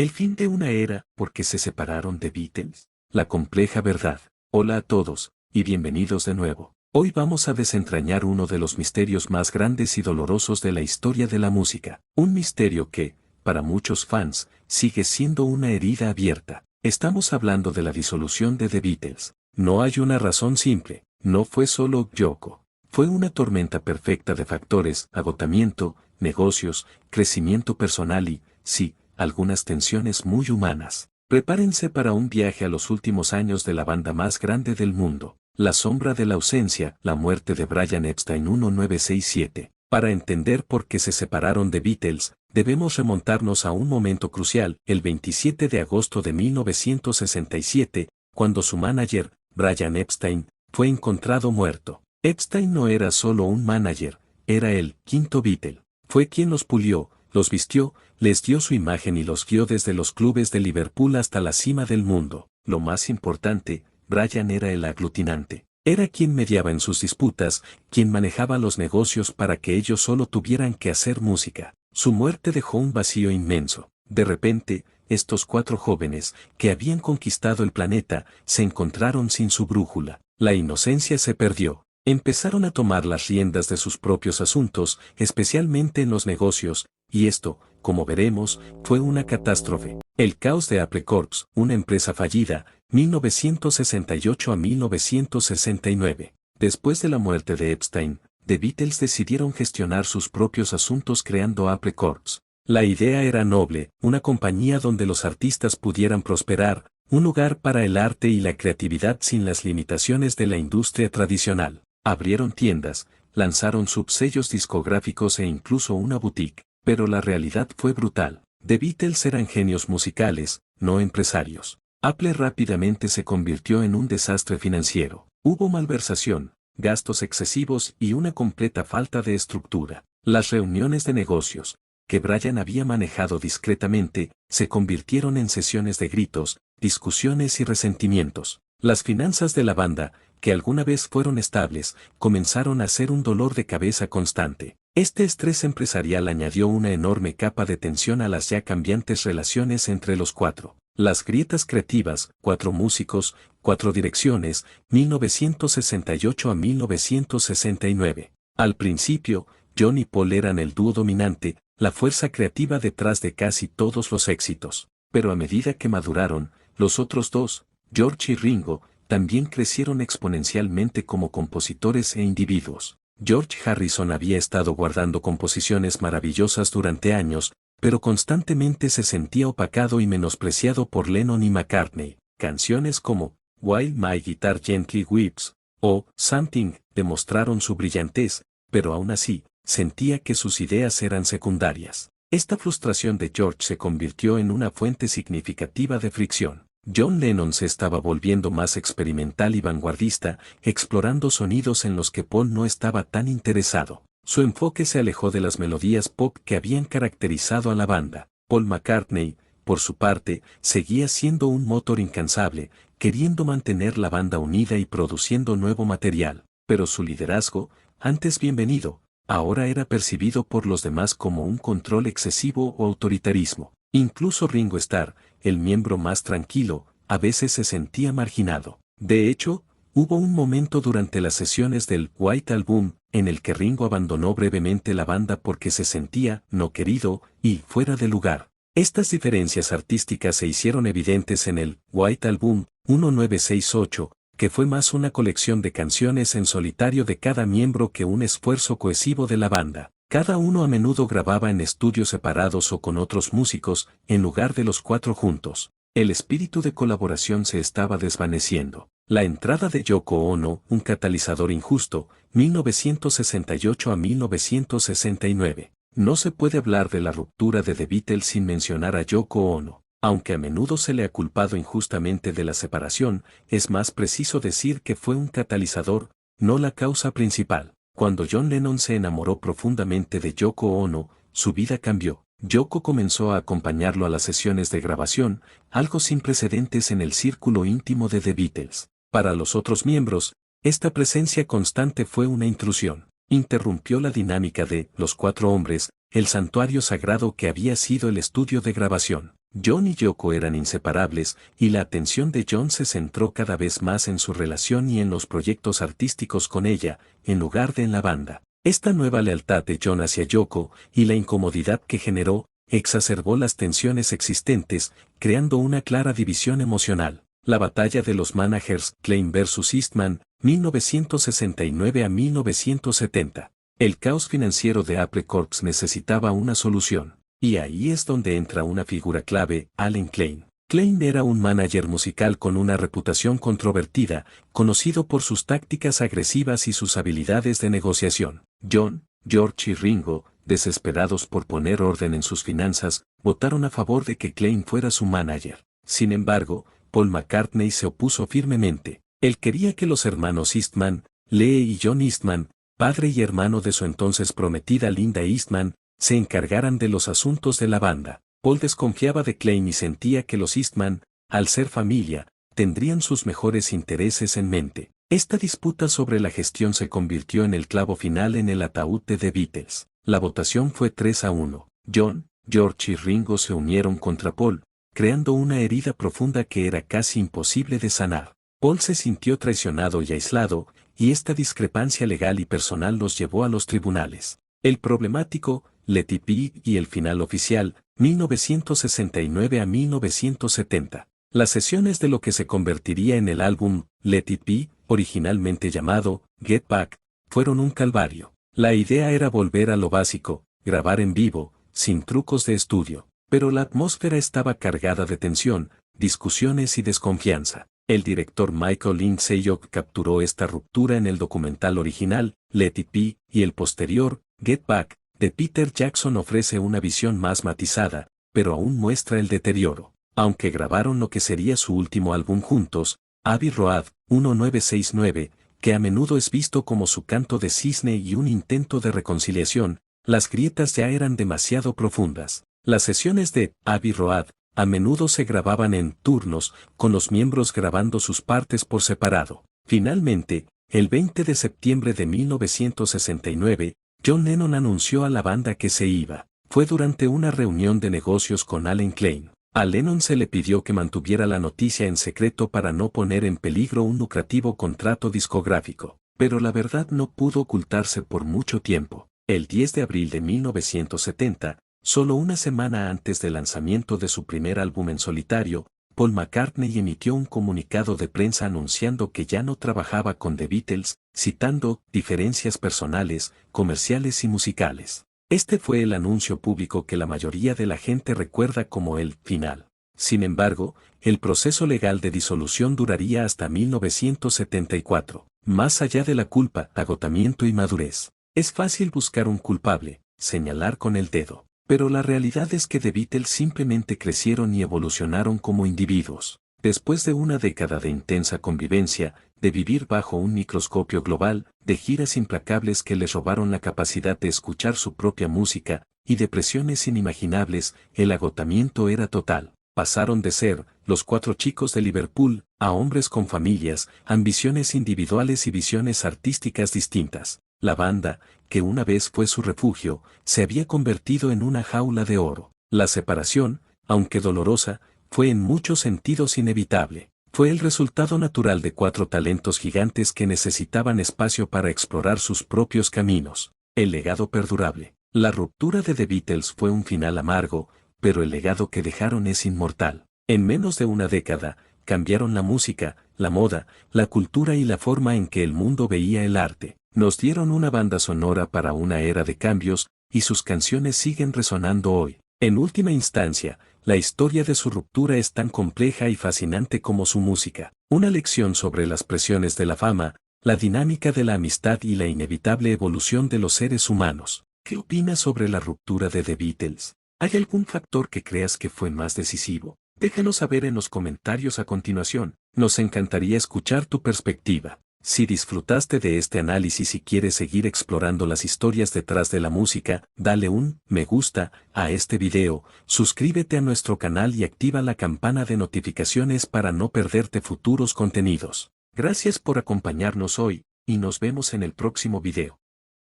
El fin de una era, porque se separaron de Beatles. La compleja verdad. Hola a todos, y bienvenidos de nuevo. Hoy vamos a desentrañar uno de los misterios más grandes y dolorosos de la historia de la música. Un misterio que, para muchos fans, sigue siendo una herida abierta. Estamos hablando de la disolución de The Beatles. No hay una razón simple, no fue solo Yoko. Fue una tormenta perfecta de factores, agotamiento, negocios, crecimiento personal y, sí, algunas tensiones muy humanas. Prepárense para un viaje a los últimos años de la banda más grande del mundo. La sombra de la ausencia, la muerte de Brian Epstein 1967. Para entender por qué se separaron de Beatles, debemos remontarnos a un momento crucial, el 27 de agosto de 1967, cuando su manager, Brian Epstein, fue encontrado muerto. Epstein no era solo un manager, era el quinto Beatle. Fue quien los pulió, los vistió, les dio su imagen y los guió desde los clubes de Liverpool hasta la cima del mundo. Lo más importante, Brian era el aglutinante. Era quien mediaba en sus disputas, quien manejaba los negocios para que ellos solo tuvieran que hacer música. Su muerte dejó un vacío inmenso. De repente, estos cuatro jóvenes, que habían conquistado el planeta, se encontraron sin su brújula. La inocencia se perdió. Empezaron a tomar las riendas de sus propios asuntos, especialmente en los negocios, y esto, como veremos, fue una catástrofe. El caos de Apple Corps, una empresa fallida, 1968 a 1969. Después de la muerte de Epstein, The Beatles decidieron gestionar sus propios asuntos creando Apple Corps. La idea era noble, una compañía donde los artistas pudieran prosperar, un lugar para el arte y la creatividad sin las limitaciones de la industria tradicional. Abrieron tiendas, lanzaron subsellos discográficos e incluso una boutique, pero la realidad fue brutal. The Beatles eran genios musicales, no empresarios. Apple rápidamente se convirtió en un desastre financiero. Hubo malversación, gastos excesivos y una completa falta de estructura. Las reuniones de negocios, que Brian había manejado discretamente, se convirtieron en sesiones de gritos, discusiones y resentimientos. Las finanzas de la banda, que alguna vez fueron estables, comenzaron a ser un dolor de cabeza constante. Este estrés empresarial añadió una enorme capa de tensión a las ya cambiantes relaciones entre los cuatro. Las grietas creativas, cuatro músicos, cuatro direcciones, 1968 a 1969. Al principio, John y Paul eran el dúo dominante, la fuerza creativa detrás de casi todos los éxitos. Pero a medida que maduraron, los otros dos, George y Ringo, también crecieron exponencialmente como compositores e individuos. George Harrison había estado guardando composiciones maravillosas durante años, pero constantemente se sentía opacado y menospreciado por Lennon y McCartney. Canciones como While My Guitar Gently Weeps o Something demostraron su brillantez, pero aún así, sentía que sus ideas eran secundarias. Esta frustración de George se convirtió en una fuente significativa de fricción. John Lennon se estaba volviendo más experimental y vanguardista, explorando sonidos en los que Paul no estaba tan interesado. Su enfoque se alejó de las melodías pop que habían caracterizado a la banda. Paul McCartney, por su parte, seguía siendo un motor incansable, queriendo mantener la banda unida y produciendo nuevo material, pero su liderazgo, antes bienvenido, ahora era percibido por los demás como un control excesivo o autoritarismo. Incluso Ringo Starr, el miembro más tranquilo, a veces se sentía marginado. De hecho, hubo un momento durante las sesiones del White Album en el que Ringo abandonó brevemente la banda porque se sentía no querido y fuera de lugar. Estas diferencias artísticas se hicieron evidentes en el White Album 1968, que fue más una colección de canciones en solitario de cada miembro que un esfuerzo cohesivo de la banda. Cada uno a menudo grababa en estudios separados o con otros músicos, en lugar de los cuatro juntos. El espíritu de colaboración se estaba desvaneciendo. La entrada de Yoko Ono, un catalizador injusto, 1968 a 1969. No se puede hablar de la ruptura de The Beatles sin mencionar a Yoko Ono. Aunque a menudo se le ha culpado injustamente de la separación, es más preciso decir que fue un catalizador, no la causa principal. Cuando John Lennon se enamoró profundamente de Yoko Ono, su vida cambió. Yoko comenzó a acompañarlo a las sesiones de grabación, algo sin precedentes en el círculo íntimo de The Beatles. Para los otros miembros, esta presencia constante fue una intrusión. Interrumpió la dinámica de los cuatro hombres, el santuario sagrado que había sido el estudio de grabación. John y Yoko eran inseparables, y la atención de John se centró cada vez más en su relación y en los proyectos artísticos con ella, en lugar de en la banda. Esta nueva lealtad de John hacia Yoko, y la incomodidad que generó, exacerbó las tensiones existentes, creando una clara división emocional. La batalla de los managers, Klein vs. Eastman, 1969 a 1970. El caos financiero de Apple Corps necesitaba una solución. Y ahí es donde entra una figura clave, Allen Klein. Klein era un manager musical con una reputación controvertida, conocido por sus tácticas agresivas y sus habilidades de negociación. John, George y Ringo, desesperados por poner orden en sus finanzas, votaron a favor de que Klein fuera su manager. Sin embargo, Paul McCartney se opuso firmemente. Él quería que los hermanos Eastman, Lee y John Eastman, padre y hermano de su entonces prometida Linda Eastman, se encargaran de los asuntos de la banda. Paul desconfiaba de Klein y sentía que los Eastman, al ser familia, tendrían sus mejores intereses en mente. Esta disputa sobre la gestión se convirtió en el clavo final en el ataúd de The Beatles. La votación fue 3-1. John, George y Ringo se unieron contra Paul, creando una herida profunda que era casi imposible de sanar. Paul se sintió traicionado y aislado, y esta discrepancia legal y personal los llevó a los tribunales. El problemático, Let It Be y el final oficial, 1969 a 1970. Las sesiones de lo que se convertiría en el álbum, Let It Be, originalmente llamado Get Back, fueron un calvario. La idea era volver a lo básico, grabar en vivo, sin trucos de estudio. Pero la atmósfera estaba cargada de tensión, discusiones y desconfianza. El director Michael Lindsay capturó esta ruptura en el documental original, Let It Be, y el posterior, Get Back, de Peter Jackson ofrece una visión más matizada, pero aún muestra el deterioro. Aunque grabaron lo que sería su último álbum juntos, Abbey Road, 1969, que a menudo es visto como su canto de cisne y un intento de reconciliación, las grietas ya eran demasiado profundas. Las sesiones de Abbey Road a menudo se grababan en turnos, con los miembros grabando sus partes por separado. Finalmente, el 20 de septiembre de 1969, John Lennon anunció a la banda que se iba. Fue durante una reunión de negocios con Allen Klein. A Lennon se le pidió que mantuviera la noticia en secreto para no poner en peligro un lucrativo contrato discográfico. Pero la verdad no pudo ocultarse por mucho tiempo. El 10 de abril de 1970, solo una semana antes del lanzamiento de su primer álbum en solitario, Paul McCartney emitió un comunicado de prensa anunciando que ya no trabajaba con The Beatles, citando diferencias personales, comerciales y musicales. Este fue el anuncio público que la mayoría de la gente recuerda como el final. Sin embargo, el proceso legal de disolución duraría hasta 1974. Más allá de la culpa, agotamiento y madurez. Es fácil buscar un culpable, señalar con el dedo. Pero la realidad es que The Beatles simplemente crecieron y evolucionaron como individuos. Después de una década de intensa convivencia, de vivir bajo un microscopio global, de giras implacables que les robaron la capacidad de escuchar su propia música, y de presiones inimaginables, el agotamiento era total. Pasaron de ser los cuatro chicos de Liverpool a hombres con familias, ambiciones individuales y visiones artísticas distintas. La banda, que una vez fue su refugio, se había convertido en una jaula de oro. La separación, aunque dolorosa, fue en muchos sentidos inevitable. Fue el resultado natural de cuatro talentos gigantes que necesitaban espacio para explorar sus propios caminos. El legado perdurable. La ruptura de The Beatles fue un final amargo, pero el legado que dejaron es inmortal. En menos de una década, cambiaron la música, la moda, la cultura y la forma en que el mundo veía el arte. Nos dieron una banda sonora para una era de cambios, y sus canciones siguen resonando hoy. En última instancia, la historia de su ruptura es tan compleja y fascinante como su música. Una lección sobre las presiones de la fama, la dinámica de la amistad y la inevitable evolución de los seres humanos. ¿Qué opinas sobre la ruptura de The Beatles? ¿Hay algún factor que creas que fue más decisivo? Déjanos saber en los comentarios a continuación. Nos encantaría escuchar tu perspectiva. Si disfrutaste de este análisis y quieres seguir explorando las historias detrás de la música, dale un me gusta a este video, suscríbete a nuestro canal y activa la campana de notificaciones para no perderte futuros contenidos. Gracias por acompañarnos hoy, y nos vemos en el próximo video.